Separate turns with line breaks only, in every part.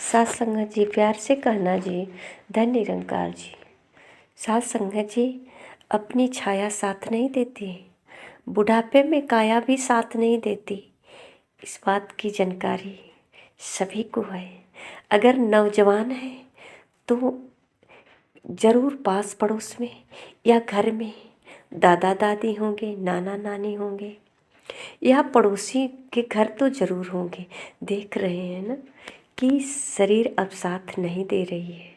साथ संगत जी, प्यार से कहना जी, धन निरंकार जी। साथ संगत जी, अपनी छाया साथ नहीं देती, बुढ़ापे में काया भी साथ नहीं देती। इस बात की जानकारी सभी को है। अगर नौजवान है तो ज़रूर पास पड़ोस में या घर में दादा दादी होंगे, नाना नानी होंगे या पड़ोसी के घर तो ज़रूर होंगे। देख रहे हैं ना कि शरीर अब साथ नहीं दे रही है।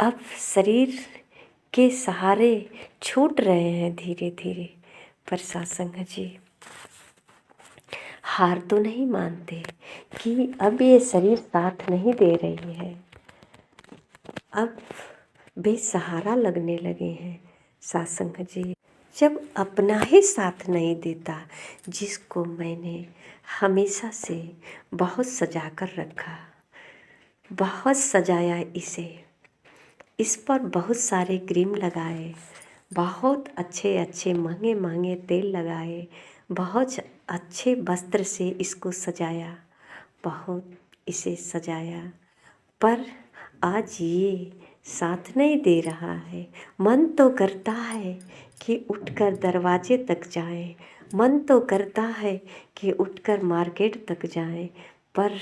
अब शरीर के सहारे छूट रहे हैं धीरे धीरे। पर सत्संग जी हार तो नहीं मानते कि अब ये शरीर साथ नहीं दे रही है। अब बेसहारा लगने लगे हैं सत्संग जी। जब अपना ही साथ नहीं देता, जिसको मैंने हमेशा से बहुत सजा कर रखा, बहुत सजाया इसे, इस पर बहुत सारे क्रीम लगाए, बहुत अच्छे अच्छे महंगे महंगे तेल लगाए, बहुत अच्छे वस्त्र से इसको सजाया, बहुत इसे सजाया, पर आज ये साथ नहीं दे रहा है। मन तो करता है कि उठकर दरवाजे तक जाएं, मन तो करता है कि उठकर मार्केट तक जाएं, पर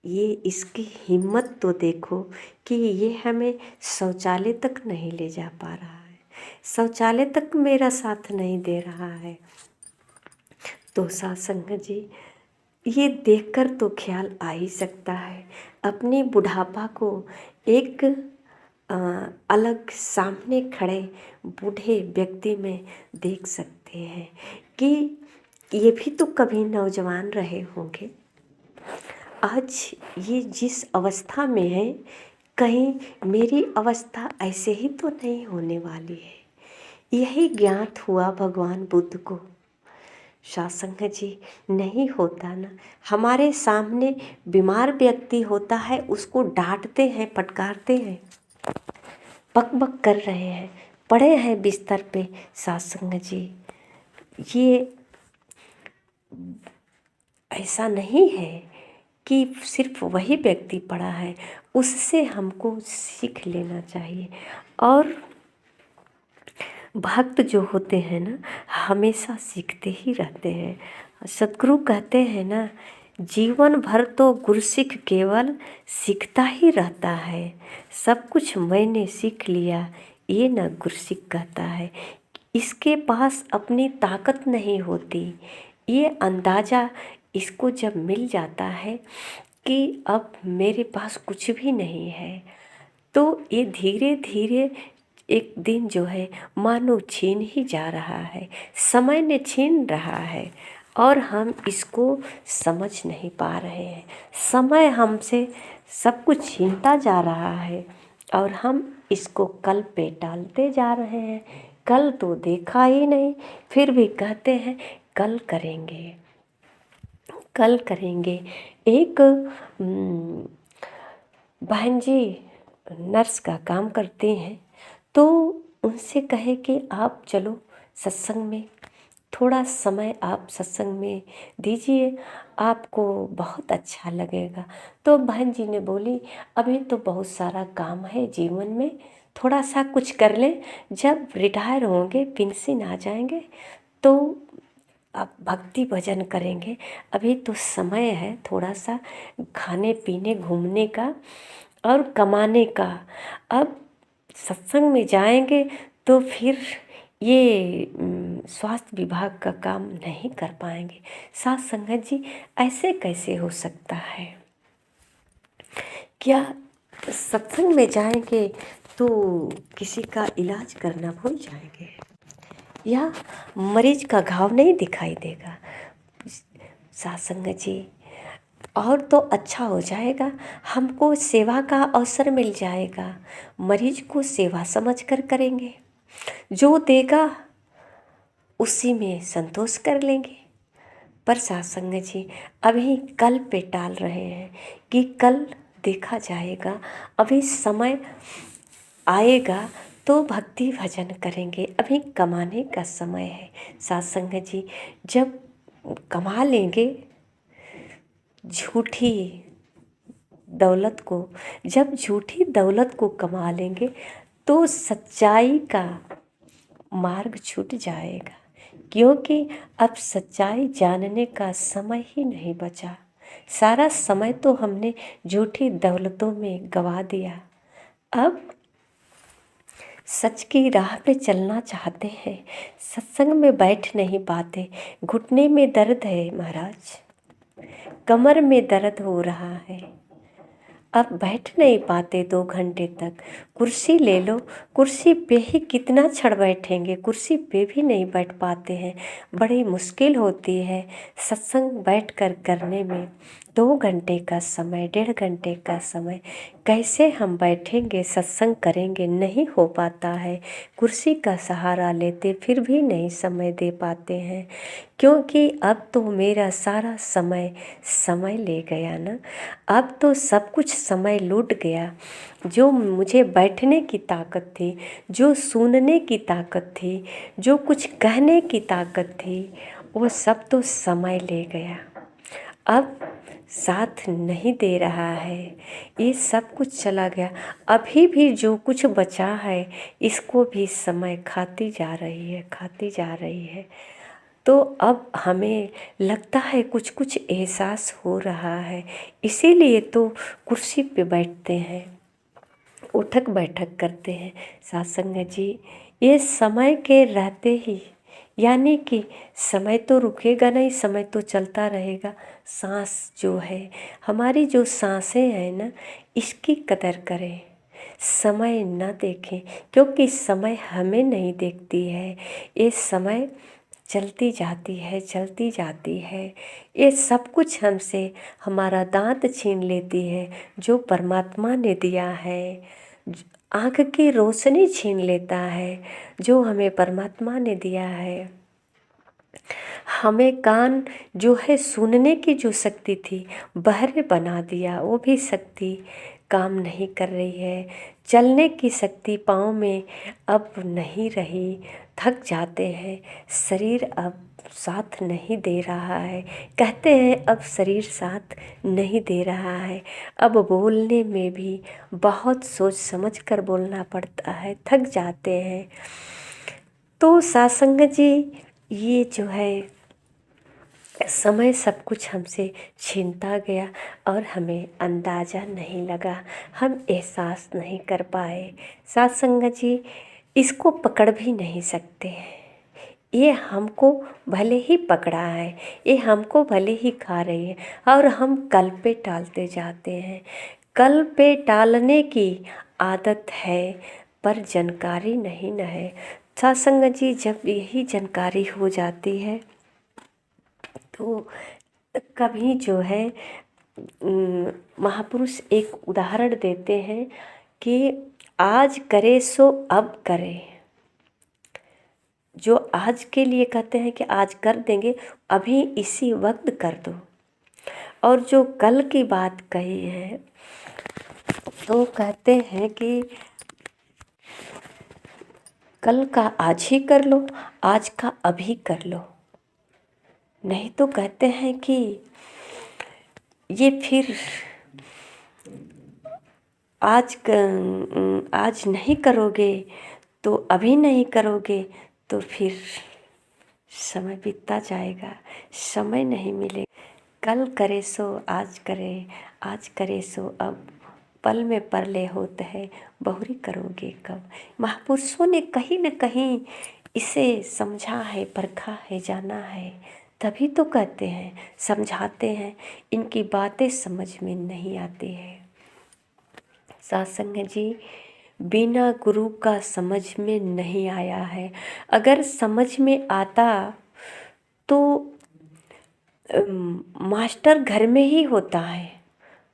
ये इसकी हिम्मत तो देखो कि ये हमें शौचालय तक नहीं ले जा पा रहा है, शौचालय तक मेरा साथ नहीं दे रहा है। तो सत्संग जी, ये देखकर तो ख्याल आ ही सकता है। अपने बुढ़ापा को एक अलग सामने खड़े बूढ़े व्यक्ति में देख सकते हैं कि ये भी तो कभी नौजवान रहे होंगे। आज ये जिस अवस्था में है, कहीं मेरी अवस्था ऐसे ही तो नहीं होने वाली है। यही ज्ञात हुआ भगवान बुद्ध को। सत्संग जी, नहीं होता ना। हमारे सामने बीमार व्यक्ति होता है, उसको डांटते हैं, फटकारते हैं, बक बक कर रहे हैं, पड़े हैं बिस्तर पे। सत्संग जी, ये ऐसा नहीं है कि सिर्फ वही व्यक्ति पड़ा है, उससे हमको सीख लेना चाहिए। और भक्त जो होते हैं ना, हमेशा सीखते ही रहते हैं। सद्गुरु कहते हैं ना, जीवन भर तो गुरसिख केवल सीखता ही रहता है। सब कुछ मैंने सीख लिया, ये ना गुरसिख कहता है। इसके पास अपनी ताकत नहीं होती। ये अंदाज़ा इसको जब मिल जाता है कि अब मेरे पास कुछ भी नहीं है, तो ये धीरे धीरे एक दिन जो है मानो छीन ही जा रहा है, समय ने छीन रहा है और हम इसको समझ नहीं पा रहे हैं। समय हमसे सब कुछ छीनता जा रहा है और हम इसको कल पे टालते जा रहे हैं। कल तो देखा ही नहीं, फिर भी कहते हैं कल करेंगे, कल करेंगे। एक बहन जी नर्स का काम करती हैं, तो उनसे कहे कि आप चलो सत्संग में, थोड़ा समय आप सत्संग में दीजिए, आपको बहुत अच्छा लगेगा। तो बहन जी ने बोली, अभी तो बहुत सारा काम है जीवन में, थोड़ा सा कुछ कर लें, जब रिटायर होंगे, पेंशन आ जाएंगे तो अब भक्ति भजन करेंगे। अभी तो समय है थोड़ा सा खाने पीने घूमने का और कमाने का। अब सत्संग में जाएंगे तो फिर ये स्वास्थ्य विभाग का काम नहीं कर पाएंगे। साथ संगत जी, ऐसे कैसे हो सकता है? क्या सत्संग में जाएंगे तो किसी का इलाज करना भूल जाएंगे, या मरीज का घाव नहीं दिखाई देगा? साथ संगत जी, और तो अच्छा हो जाएगा, हमको सेवा का अवसर मिल जाएगा। मरीज को सेवा समझकर करेंगे, जो देगा उसी में संतोष कर लेंगे। पर सत्संग जी, अभी कल पे टाल रहे हैं कि कल देखा जाएगा, अभी समय आएगा तो भक्ति भजन करेंगे, अभी कमाने का समय है। सत्संग जी, जब कमा लेंगे, झूठी दौलत को, जब झूठी दौलत को कमा लेंगे तो सच्चाई का मार्ग छूट जाएगा, क्योंकि अब सच्चाई जानने का समय ही नहीं बचा। सारा समय तो हमने झूठी दौलतों में गवा दिया। अब सच की राह पे चलना चाहते हैं, सत्संग में बैठ नहीं पाते। घुटने में दर्द है महाराज, कमर में दर्द हो रहा है, अब बैठ नहीं पाते 2 घंटे तक। कुर्सी ले लो, कुर्सी पे ही कितना क्षण बैठेंगे, कुर्सी पे भी नहीं बैठ पाते हैं। बड़ी मुश्किल होती है सत्संग बैठ कर करने में। 2 घंटे का समय, 1.5 घंटे का समय कैसे हम बैठेंगे सत्संग करेंगे, नहीं हो पाता है। कुर्सी का सहारा लेते फिर भी नहीं समय दे पाते हैं, क्योंकि अब तो मेरा सारा समय ले गया ना। अब तो सब कुछ समय लूट गया। जो मुझे बैठने की ताकत थी, जो सुनने की ताकत थी, जो कुछ कहने की ताकत थी, वो सब तो समय ले गया। अब साथ नहीं दे रहा है, ये सब कुछ चला गया। अभी भी जो कुछ बचा है इसको भी समय खाती जा रही है। तो अब हमें लगता है कुछ कुछ एहसास हो रहा है, इसीलिए तो कुर्सी पे बैठते हैं, उठक बैठक करते हैं। सत्संग जी, ये समय के रहते ही, यानी कि समय तो रुकेगा नहीं, समय तो चलता रहेगा। सांस जो है, हमारी जो सांसें हैं ना, इसकी कदर करें, समय न देखें, क्योंकि समय हमें नहीं देखती है। ये समय चलती जाती है। ये सब कुछ हमसे हमारा दांत छीन लेती है जो परमात्मा ने दिया है। आँख की रोशनी छीन लेता है जो हमें परमात्मा ने दिया है। हमें कान जो है सुनने की जो शक्ति थी बहरे बना दिया, वो भी शक्ति काम नहीं कर रही है। चलने की शक्ति पाँव में अब नहीं रही, थक जाते हैं, शरीर अब साथ नहीं दे रहा है। कहते हैं अब शरीर साथ नहीं दे रहा है। अब बोलने में भी बहुत सोच समझ कर बोलना पड़ता है, थक जाते हैं। तो सत्संग जी, ये जो है समय सब कुछ हमसे छीनता गया और हमें अंदाज़ा नहीं लगा, हम एहसास नहीं कर पाए। सत्संग जी, इसको पकड़ भी नहीं सकते। ये हमको भले ही पकड़ा है, ये हमको भले ही खा रही है, और हम कल पे टालते जाते हैं। कल पे टालने की आदत है, पर जानकारी नहीं न है। सत्संग जी, जब यही जानकारी हो जाती है तो कभी जो है महापुरुष एक उदाहरण देते हैं कि आज करे सो अब करे। जो आज के लिए कहते हैं कि आज कर देंगे, अभी इसी वक्त कर दो। और जो कल की बात कही है तो कहते हैं कि कल का आज ही कर लो, आज का अभी कर लो। नहीं तो कहते हैं कि ये फिर आज नहीं करोगे तो अभी नहीं करोगे तो फिर समय बीतता जाएगा, समय नहीं मिलेगा। कल करे सो आज करे, आज करे सो अब, पल में परले होते हैं, बहुरी करोगे कब। महापुरुषों ने कहीं न कहीं इसे समझा है, परखा है, जाना है, तभी तो कहते हैं, समझाते हैं। इनकी बातें समझ में नहीं आती है। सत्संग जी, बिना गुरु का समझ में नहीं आया है। अगर समझ में आता तो मास्टर घर में ही होता है,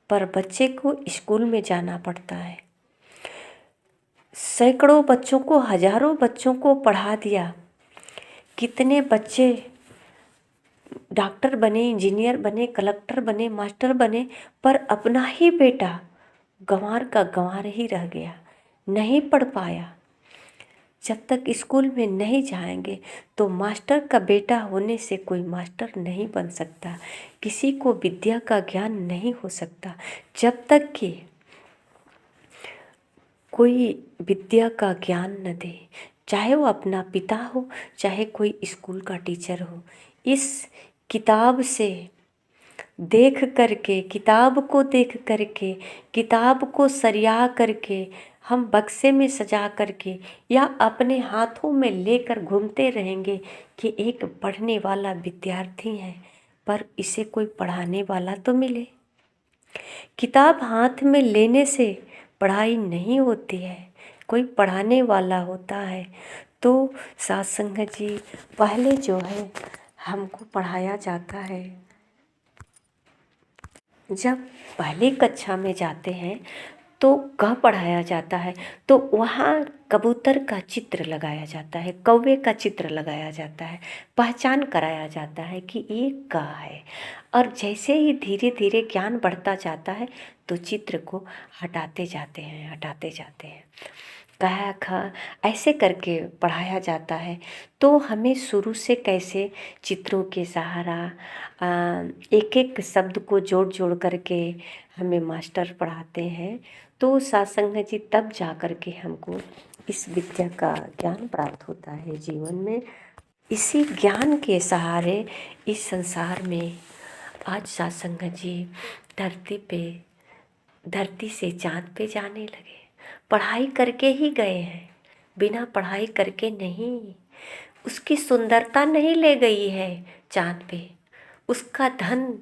पर बच्चे को स्कूल में जाना पड़ता है। सैकड़ों बच्चों को, हजारों बच्चों को पढ़ा दिया, कितने बच्चे डॉक्टर बने, इंजीनियर बने, कलेक्टर बने, मास्टर बने, पर अपना ही बेटा गंवार का गंवार ही रह गया, नहीं पढ़ पाया। जब तक स्कूल में नहीं जाएंगे तो मास्टर का बेटा होने से कोई मास्टर नहीं बन सकता, किसी को विद्या का ज्ञान नहीं हो सकता। जब तक कि कोई विद्या का ज्ञान न दे, चाहे वो अपना पिता हो, चाहे कोई स्कूल का टीचर हो। इस किताब से देख करके, किताब को देख करके, किताब को सरिया करके, हम बक्से में सजा करके या अपने हाथों में लेकर घूमते रहेंगे कि एक पढ़ने वाला विद्यार्थी है, पर इसे कोई पढ़ाने वाला तो मिले। किताब हाथ में लेने से पढ़ाई नहीं होती है, कोई पढ़ाने वाला होता है। तो साथ संगत जी, पहले जो है हमको पढ़ाया जाता है, जब पहली कक्षा में जाते हैं तो कहाँ पढ़ाया जाता है, तो वहाँ कबूतर का चित्र लगाया जाता है, कौवे का चित्र लगाया जाता है, पहचान कराया जाता है कि ये का है। और जैसे ही धीरे धीरे ज्ञान बढ़ता जाता है तो चित्र को हटाते जाते हैं, हटाते जाते हैं। कहा खा ऐसे करके पढ़ाया जाता है। तो हमें शुरू से कैसे चित्रों के सहारा एक एक शब्द को जोड़ जोड़ करके हमें मास्टर पढ़ाते हैं। तो सत्संग जी तब जा कर के हमको इस विद्या का ज्ञान प्राप्त होता है जीवन में। इसी ज्ञान के सहारे इस संसार में आज सत्संग जी धरती से चाँद पे जाने लगे। पढ़ाई करके ही गए हैं, बिना पढ़ाई करके नहीं। उसकी सुंदरता नहीं ले गई है चाँद पे, उसका धन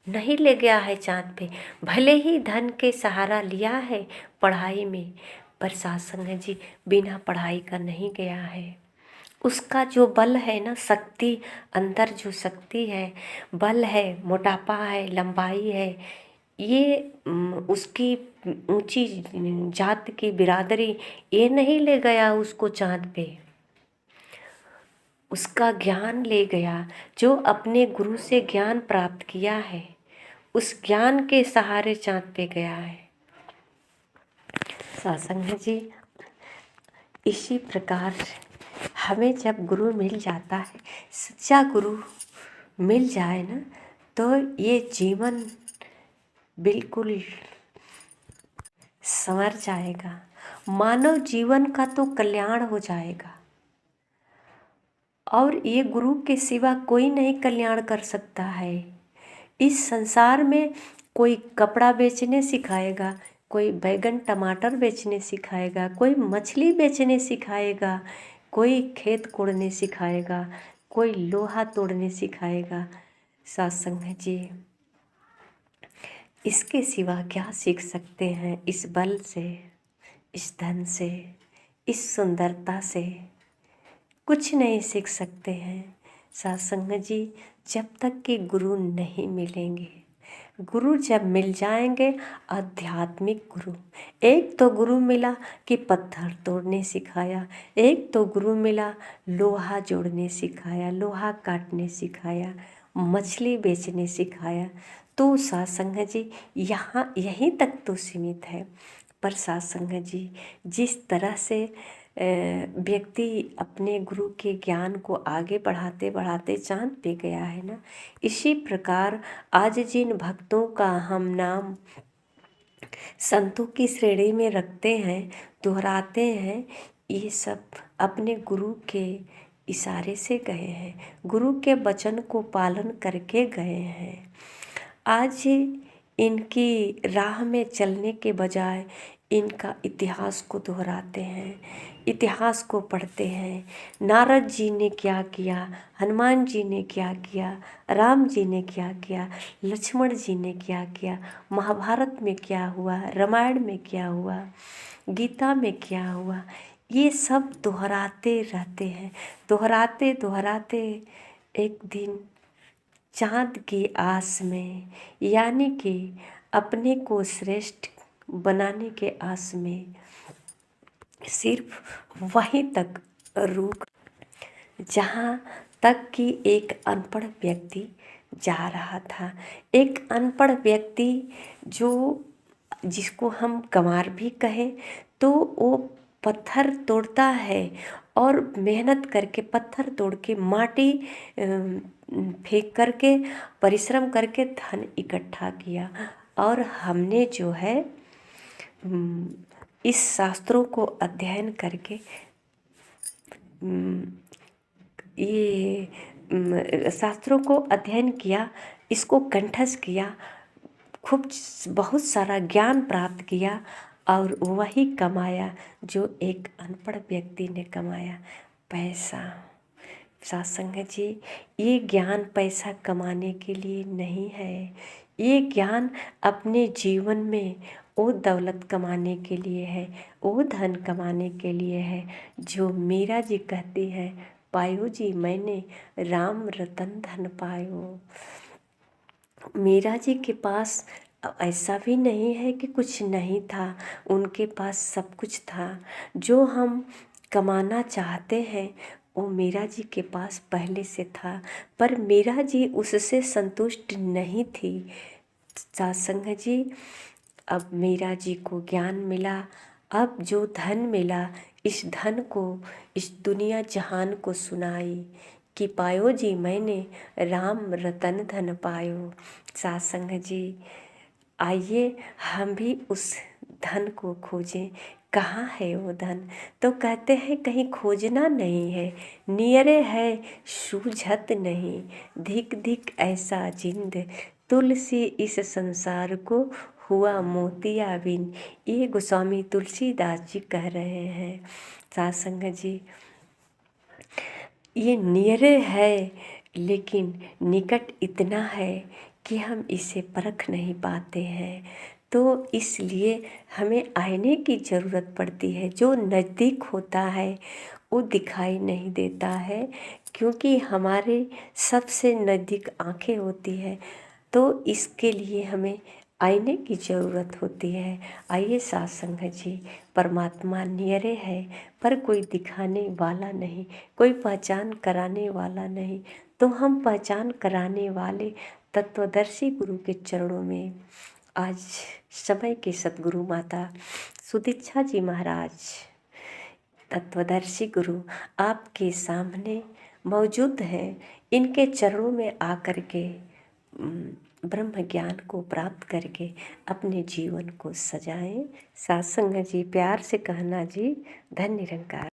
नहीं ले गया है चाँद पे। भले ही धन के सहारा लिया है पढ़ाई में, पर सत्संग जी बिना पढ़ाई का नहीं गया है। उसका जो बल है ना, शक्ति, अंदर जो शक्ति है, बल है, मोटापा है, लंबाई है, ये उसकी ऊंची जात की बिरादरी ये नहीं ले गया उसको चाँद पे। उसका ज्ञान ले गया, जो अपने गुरु से ज्ञान प्राप्त किया है, उस ज्ञान के सहारे चाँद पे गया है। सत्संग जी, इसी प्रकार हमें जब गुरु मिल जाता है, सच्चा गुरु मिल जाए ना, तो ये जीवन बिल्कुल संवर जाएगा। मानव जीवन का तो कल्याण हो जाएगा। और ये गुरु के सिवा कोई नहीं कल्याण कर सकता है। इस संसार में कोई कपड़ा बेचने सिखाएगा, कोई बैगन टमाटर बेचने सिखाएगा, कोई मछली बेचने सिखाएगा, कोई खेत कोड़ने सिखाएगा, कोई लोहा तोड़ने सिखाएगा। सत्संग जी, इसके सिवा क्या सीख सकते हैं? इस बल से, इस धन से, इस सुंदरता से कुछ नहीं सीख सकते हैं। सत्संग जी, जब तक कि गुरु नहीं मिलेंगे, गुरु जब मिल जाएंगे, आध्यात्मिक गुरु। एक तो गुरु मिला कि पत्थर तोड़ने सिखाया, एक तो गुरु मिला लोहा जोड़ने सिखाया, लोहा काटने सिखाया, मछली बेचने सिखाया। तो सत्संग जी यहाँ यहीं तक तो सीमित है। पर सत्संग जी, जिस तरह से व्यक्ति अपने गुरु के ज्ञान को आगे बढ़ाते बढ़ाते चाँद पे गया है ना, इसी प्रकार आज जिन भक्तों का हम नाम संतों की श्रेणी में रखते हैं, दोहराते हैं, ये सब अपने गुरु के इशारे से गए हैं, गुरु के वचन को पालन करके गए हैं। आज इनकी राह में चलने के बजाय इनका इतिहास को दोहराते हैं, इतिहास को पढ़ते हैं। नारद जी ने क्या किया, हनुमान जी ने क्या किया, राम जी ने क्या किया, लक्ष्मण जी ने क्या किया, महाभारत में क्या हुआ, रामायण में क्या हुआ, गीता में क्या हुआ, ये सब दोहराते रहते हैं। दोहराते दोहराते एक दिन चाँद की आस में, यानी कि अपने को श्रेष्ठ बनाने के आस में, सिर्फ वहीं तक रुक जहाँ तक कि एक अनपढ़ व्यक्ति जा रहा था। एक अनपढ़ व्यक्ति जिसको हम गंवार भी कहें, तो वो पत्थर तोड़ता है और मेहनत करके पत्थर तोड़ के माटी फेंक करके परिश्रम करके धन इकट्ठा किया। और हमने जो है इस शास्त्रों को अध्ययन करके ये शास्त्रों को अध्ययन किया, इसको कंठस्थ किया, खूब बहुत सारा ज्ञान प्राप्त किया और वही कमाया जो एक अनपढ़ व्यक्ति ने कमाया, पैसा। साथ संगत जी, ये ज्ञान पैसा कमाने के लिए नहीं है, ये ज्ञान अपने जीवन में वो दौलत कमाने के लिए है, वो धन कमाने के लिए है जो मीरा जी कहती हैं, पायो जी मैंने राम रतन धन पायो। मीरा जी के पास ऐसा भी नहीं है कि कुछ नहीं था, उनके पास सब कुछ था। जो हम कमाना चाहते हैं वो मीरा जी के पास पहले से था, पर मीरा जी उससे संतुष्ट नहीं थी। सत्संग जी, अब मीरा जी को ज्ञान मिला, अब जो धन मिला इस धन को इस दुनिया जहान को सुनाई कि पायो जी मैंने राम रतन धन पायो। सत्संग जी, आइए हम भी उस धन को खोजें, कहाँ है वो धन। तो कहते हैं कहीं खोजना नहीं है, नियरे है सूझत नहीं, धिक धिक ऐसा जिंद, तुलसी इस संसार को हुआ मोतिया बिन। ये गोस्वामी तुलसीदास जी कह रहे हैं। सत्संग जी, ये नियरे है लेकिन निकट इतना है कि हम इसे परख नहीं पाते हैं। तो इसलिए हमें आईने की ज़रूरत पड़ती है। जो नज़दीक होता है वो दिखाई नहीं देता है, क्योंकि हमारे सबसे नज़दीक आँखें होती है। तो इसके लिए हमें आईने की ज़रूरत होती है। आइए सत्संग जी, परमात्मा नियरे है पर कोई दिखाने वाला नहीं, कोई पहचान कराने वाला नहीं। तो हम पहचान कराने वाले तत्वदर्शी गुरु के चरणों में आज समय के सतगुरु माता सुदीक्षा जी महाराज, तत्वदर्शी गुरु आपके सामने मौजूद हैं। इनके चरणों में आकर के ब्रह्म ज्ञान को प्राप्त करके अपने जीवन को सजाएं। सत्संग जी, प्यार से कहना जी, धन्य निरंकार।